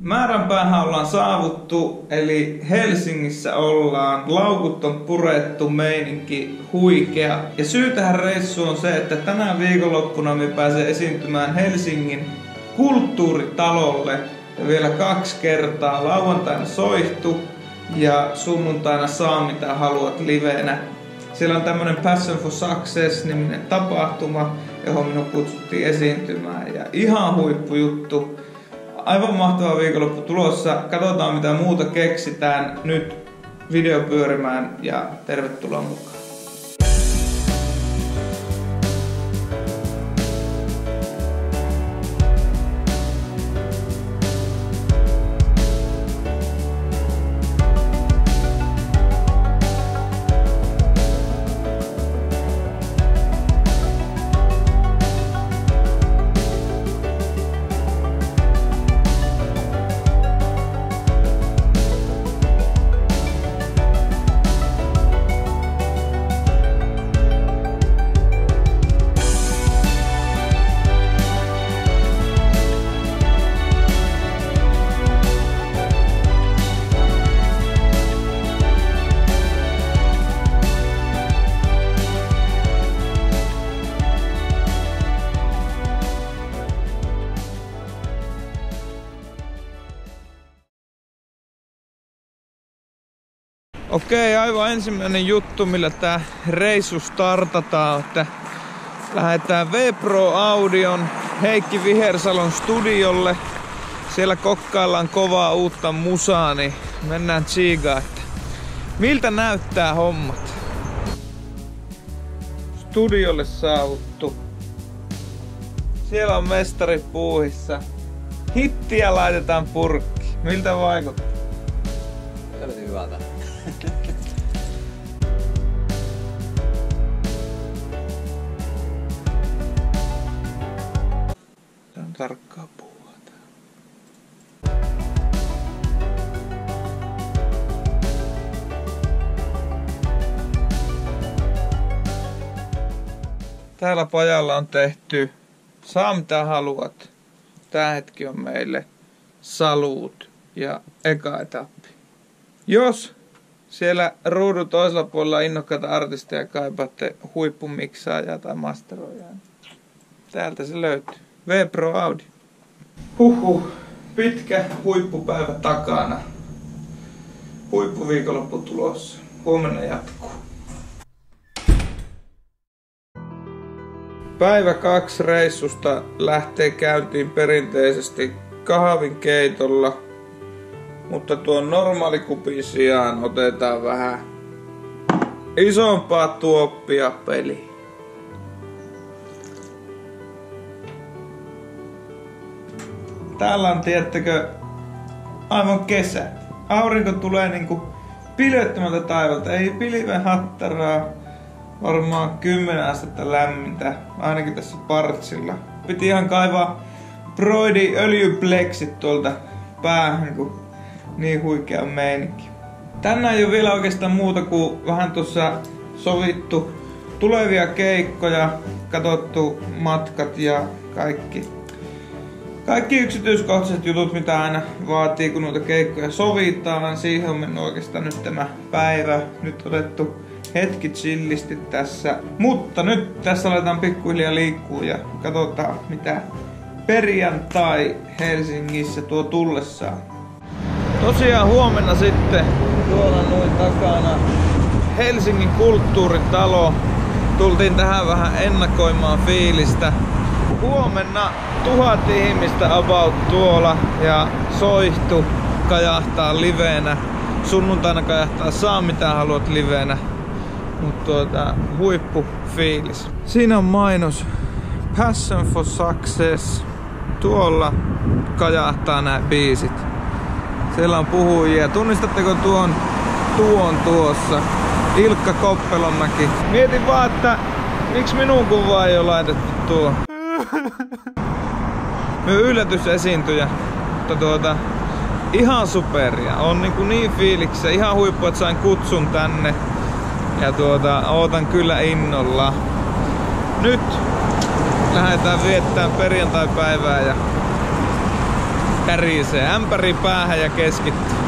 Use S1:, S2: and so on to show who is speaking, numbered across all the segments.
S1: Määränpäähän ollaan saavuttu, eli Helsingissä ollaan. Laukut on purettu, meininki huikea. Ja syy tähän reissuun on se, että tänä viikonloppuna me pääsee esiintymään Helsingin kulttuuritalolle. Ja vielä 2 kertaa. Lauantaina Soihtu ja sunnuntaina Saa mitä haluat livenä. Siellä on tämmönen Passion for Success-niminen tapahtuma, johon minut kutsuttiin esiintymään. Ja ihan huippujuttu. Aivan mahtava viikonloppu tulossa. Katsotaan mitä muuta keksitään. Nyt video pyörimään ja tervetuloa mukaan. Okei, aivan ensimmäinen juttu, millä tää reissu startataan, että lähdetään V-Pro Audion Heikki Vihersalon studiolle. Siellä kokkaillaan kovaa uutta musaa, niin mennään tsiigaan, että miltä näyttää hommat. Studiolle saavuttu. Siellä on mestari puuhissa. Hittiä laitetaan purkki. Miltä vaikuttaa?
S2: Helvetin hyvältä.
S1: Tää on tarkkaa puhua tää. Täällä pajalla on tehty Saa mitä haluat. Tää hetki on meille Saluut ja eka etappi. Jos siellä ruudun toisella puolella innokkaita artisteja kaipaatte huippumiksaajaa tai masteroijaa, täältä se löytyy. V-Pro Audio. Pitkä huippupäivä takana. Huippuviikonloppu tulossa. Huomenna jatkuu. Päivä 2 reissusta lähtee käyntiin perinteisesti kahvin keitolla. Mutta tuon normaalikupin sijaan otetaan vähän isompaa tuoppia peliin. Täällä on, tiedättekö, aivan kesä. Aurinko tulee niinku pilvettömältä taivalta. Ei pilven hattaraa. Varmaan 10 astetta lämmintä. Ainakin tässä partsilla. Piti ihan kaivaa Broidin öljypleksit tuolta päähän, kun niin huikea meininki. Tänään ei ole vielä oikeastaan muuta kuin vähän tuossa sovittu tulevia keikkoja, katsottu matkat ja kaikki yksityiskohtaiset jutut, mitä aina vaatii, kun noita keikkoja sovitaan. Siihen on mennyt oikeastaan nyt tämä päivä. Nyt otettu hetki chillisti tässä. Mutta nyt tässä aletaan pikkuhiljaa liikkuu ja katsotaan mitä perjantai Helsingissä tuo tullessaan. Tosiaan huomenna sitten tuolla noin takana Helsingin kulttuuritalo. Tultiin tähän vähän ennakoimaan fiilistä. Huomenna 1000 ihmistä about tuolla ja Soihtu kajahtaa livenä. Sunnuntaina kajahtaa Saa mitä haluat livenä. Mutta huippu fiilis. Siinä on mainos Passion for Success. Tuolla kajahtaa nämä biisit. Siellä on puhujia. Tunnistatteko tuon tuossa? Ilkka Koppelanmäki. Mietin vaan, että miksi minun kuvaa ei ole laitettu tuo. Me yllätysesiintyjä. Mutta ihan superia. On niin fiiliksissä. Ihan huippu, että sain kutsun tänne. Ja ootan kyllä innolla. Nyt lähdetään viettämään perjantai-päivää ja tärisee. Ämpäri päähän ja keskittyy.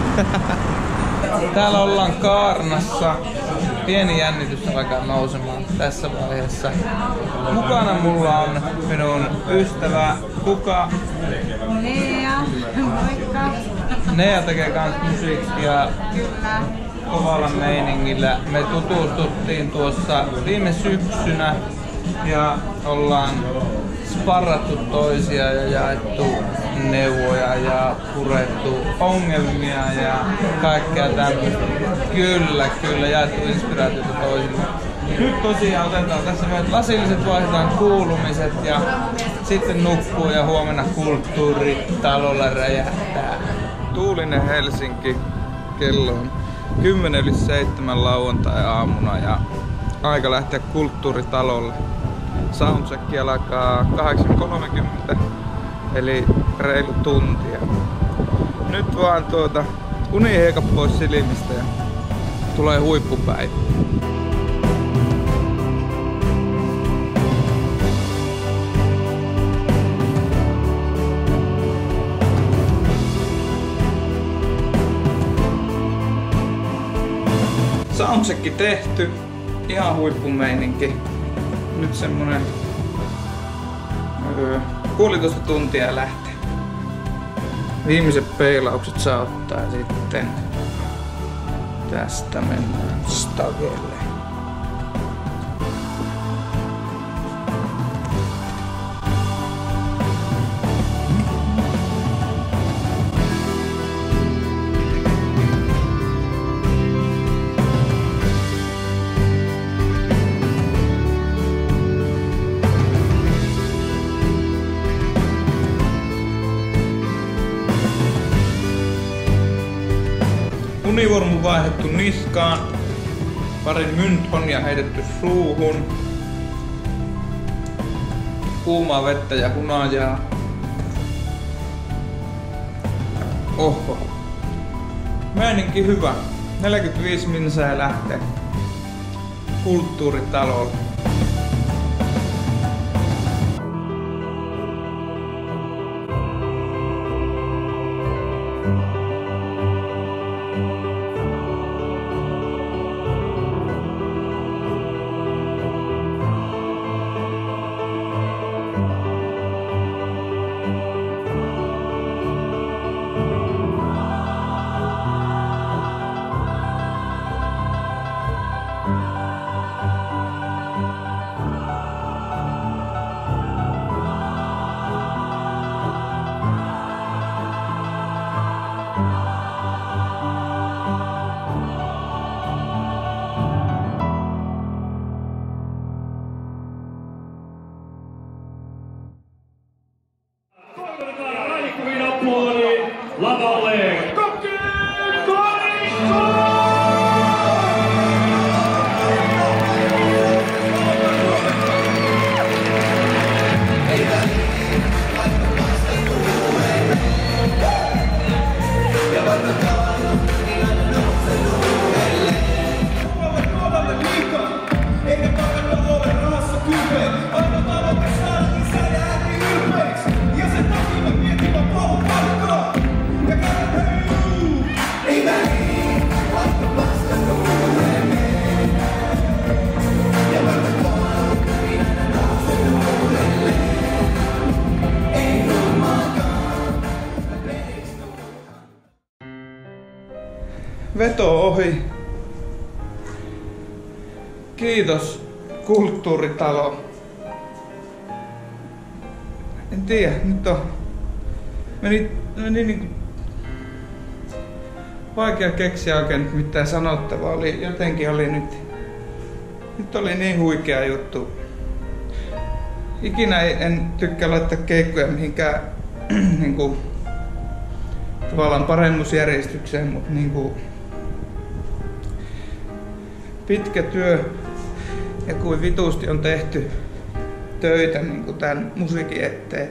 S1: Täällä ollaan Kaarnassa. Pieni jännitys alkaa nousemaan tässä vaiheessa. Mukana mulla on minun ystävä Kuka.
S3: Nea, moikka.
S1: Nea tekee kans musiikkia.
S3: Kyllä.
S1: Kovalla meiningillä. Me tutustuttiin tuossa viime syksynä ja ollaan sparrattu toisia ja jaettu neuvoja ja purettu ongelmia ja kaikkea tämmöistä. Kyllä, jaettu inspiraatiota toisille. Nyt tosiaan otetaan tässä myös lasilliset, vaihdetaan kuulumiset ja sitten nukkuu ja huomenna kulttuuritalolla räjähtää. Tuulinen Helsinki, kello on 6:50 lauantai-aamuna ja aika lähteä kulttuuritalolle. Soundcheck alkaa 8:30 eli reilu tuntia. Nyt vaan unihieka pois silmistä ja tulee huippupäivä. Soundcheck tehty, ihan huippumeininki. Nyt semmonen 1,5 tuntia lähtee. Viimeiset peilaukset saa ottaa ja sitten tästä mennään stagelle. Univormu vaihdettu niskaan, pari mynthonja heitetty suuhun, kuumaa vettä ja hunajaa. Oho. Meininki hyvä. 45 minsaa lähtee kulttuuritalolle.
S4: Lavalle Kokki Karisto!
S1: Veto ohi. Kiitos kulttuuritalo. En tiedä, nyt on meni niinku vaikea keksiä oikein mitään sanottavaa. Jotenkin oli nyt oli niin huikea juttu. Ikinä en tykkää laittaa keikkoja mihinkään niinku tavallaan paremmuusjärjestykseen, mutta niinku pitkä työ ja kuin vitusti on tehty töitä niinku tän musiikin eteen.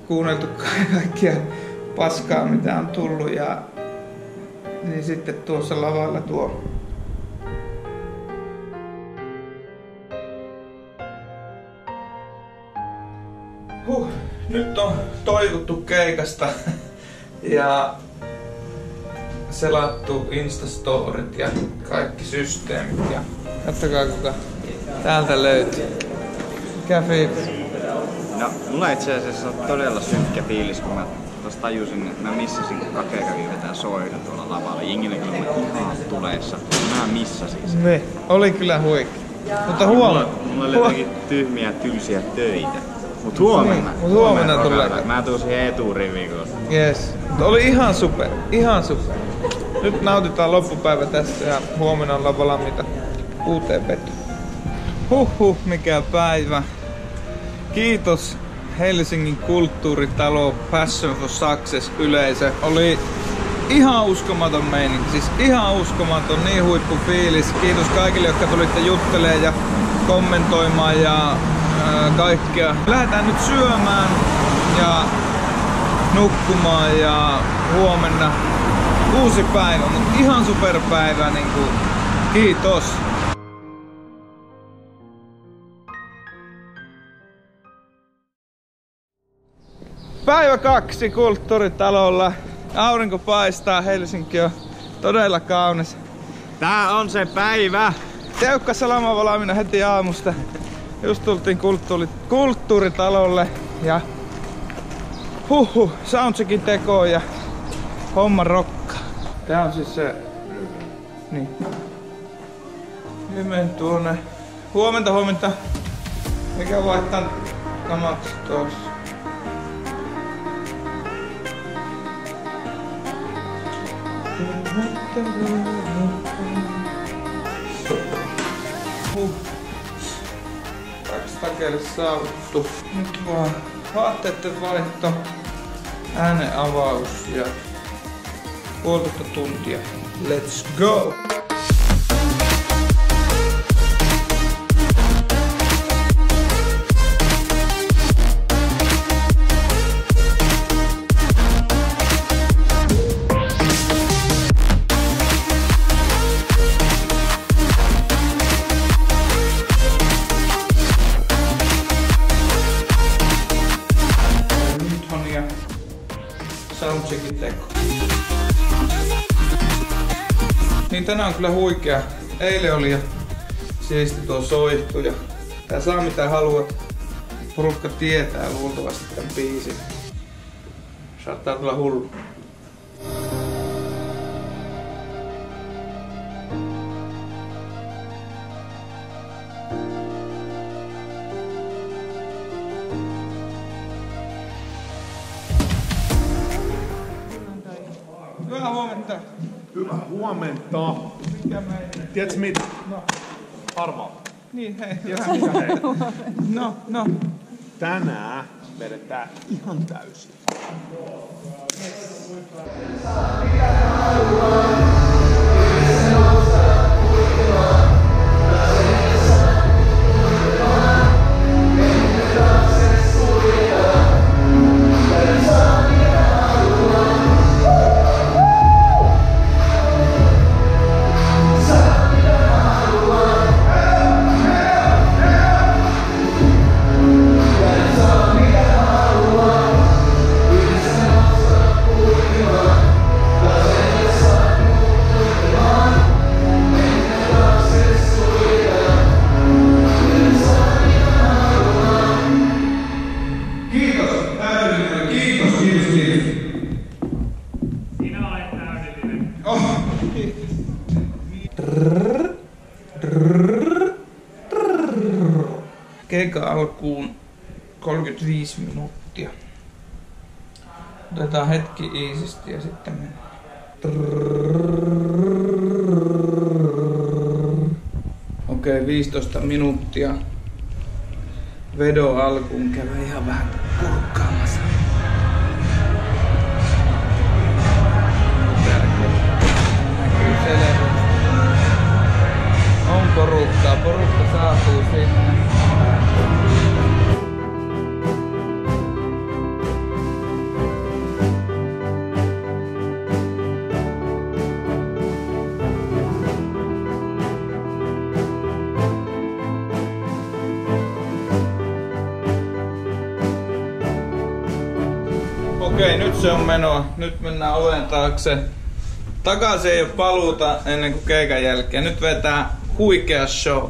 S1: Kuunneltu kaikkia paskaa mitä on tullut ja niin sitten tuossa lavalla tuo nyt on toivottu keikasta. Ja selattu Instastorit ja kaikki systeemit. Ja katsokaa kuka täältä löytyy. Mikä fiilis?
S2: No, mulla itse asiassa on todella synkkä fiilis, kun mä tossa tajusin, että mä missasin, kun Kake kävi vetää soida tuolla lavalla. Jengille kyllä ihan tuleessa. Mä missasin sen.
S1: Me. Oli kyllä huikea. Mutta huomenna.
S2: Mulla oli jotenkin tyhmiä, tylsiä töitä. Mut huomenna.
S1: Mut huomenna tulee.
S2: Mä tuun siihen eturiviin.
S1: Yes. Oli ihan super. Ihan super. Nyt nautitaan loppupäivä tässä ja huomenna ollaan valmiita uuteen vetoon. Huhhuh, mikä päivä. Kiitos Helsingin kulttuuritalo Passion for Success -yleisö. Oli ihan uskomaton meininki, siis ihan uskomaton, niin huippufiilis. Kiitos kaikille, jotka tulitte juttelemaan ja kommentoimaan ja kaikkea. Lähdetään nyt syömään ja nukkumaan ja huomenna uusi päivä, mutta ihan superpäivä, niin kuin, kiitos. Päivä 2 kulttuuritalolla. Aurinko paistaa, Helsinki on todella kaunis.
S2: Tää on se päivä!
S1: Teukka Salama valmiina heti aamusta. Just tultiin kulttuuritalolle ja soundcheckin tekoon ja homma rokka. Tää on siis se... Niin. Nyt menen tuonne. Huomenta. Mikä vaihtaa kamat tuossa. Kaksi takelle saavuttu. Nyt vaan vaatteiden vaihto, äänen avaus ja 1,5 tuntia. Let's go! Soundcheckin teko. Niin tänään on kyllä huikea. Eilen oli ja siisti tuo soihtu ja tää saa mitä haluat. Porukka tietää luultavasti tän biisin. Saattaa tulla hullu. Hyvää huomenta.
S5: Hyvää huomenta.
S1: Mikä meidän?
S5: Tiedätkö mitä?
S1: No.
S5: Arvaa.
S1: Niin hei.
S5: Tiedätkö mitä hei?
S1: No.
S5: Tänään vedetään ihan täysin.
S4: Sinä olet täydellinen.
S1: Keikka alkuun 35 minuuttia. Otetaan hetki iisisti ja sitten mennään. Okei, 15 minuuttia. Vedon alkuun käy ihan vähän kurkkaamassa. Näkyy selvä. On porukkaa. Porukka saapuu sinne. Okei, nyt se on menoa. Nyt mennään oven taakse. Takaisin ei ole paluuta ennen kuin keikan jälkeen. Nyt vetää huikea show.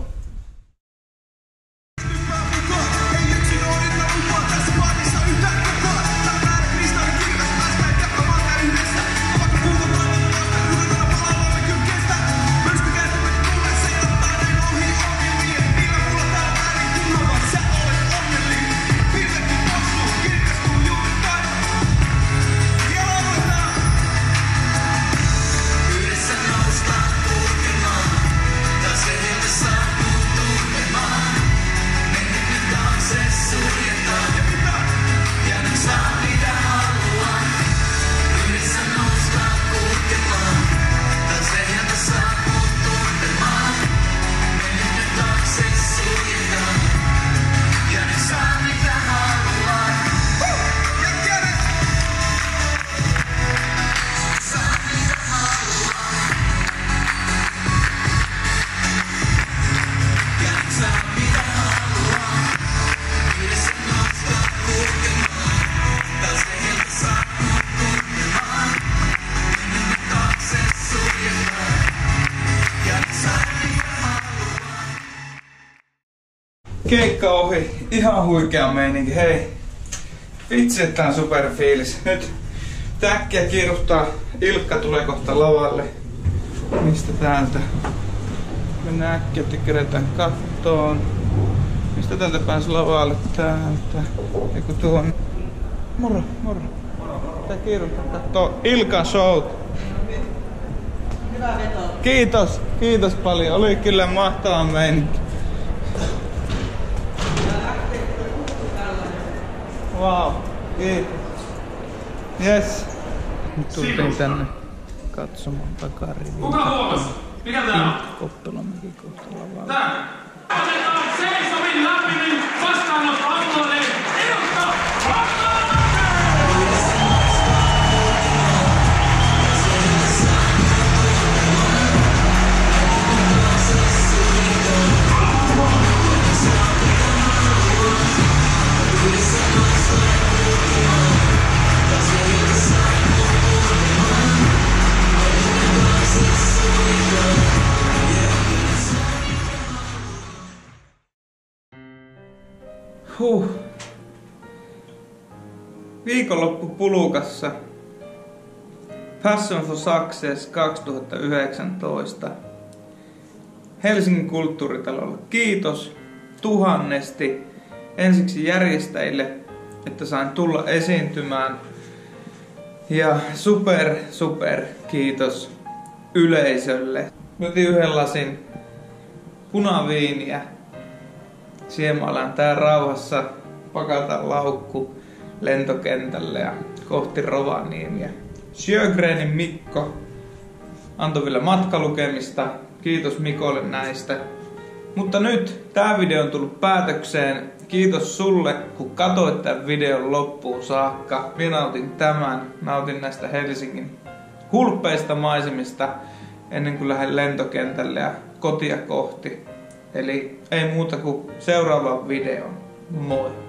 S1: Keikka ohi, ihan huikea meininki, hei. Vitsi, että on super fiilis. Nyt täkkiä kiiruhtaa, Ilkka tulee kohta lavalle. Mistä täältä? Mennään äkkiä, että kerätään kattoon. Mistä täältä pääsi lavalle? Täältä. Eiku tuon. Moro, moro. Tää kiiruhtaa kattoo Ilkan show.
S3: Hyvä veto.
S1: Kiitos, kiitos paljon. Oli kyllä mahtava meininki. Wow, kiitos. Yes. Nyt tultiin tänne katsomaan takariviin.
S4: Kuka huomasi? Mikä tää on?
S1: Koppelanmäki kohta lavalla.
S4: Tää. Otetaan seisovin lämpimmin vastaanotto aplodeen. Ilkka
S1: Viikonloppu Pulukassa. Passion for Success 2019. Helsingin kulttuuritalolla. Kiitos tuhannesti ensiksi järjestäjille, että sain tulla esiintymään. Ja super kiitos yleisölle. Otin yhden lasin punaviiniä. Siemalan tää rauhassa, pakataan laukku lentokentälle ja kohti Rovaniemiä. Sjögrenin Mikko antoi vielä matkalukemista. Kiitos Mikolle näistä. Mutta nyt tää video on tullut päätökseen. Kiitos sulle, kun katsoit tämän videon loppuun saakka. Minä nautin tämän. Nautin näistä Helsingin hulppeista maisemista ennen kuin lähden lentokentälle ja kotia kohti. Eli ei muuta kuin seuraavaan videoon. Moi!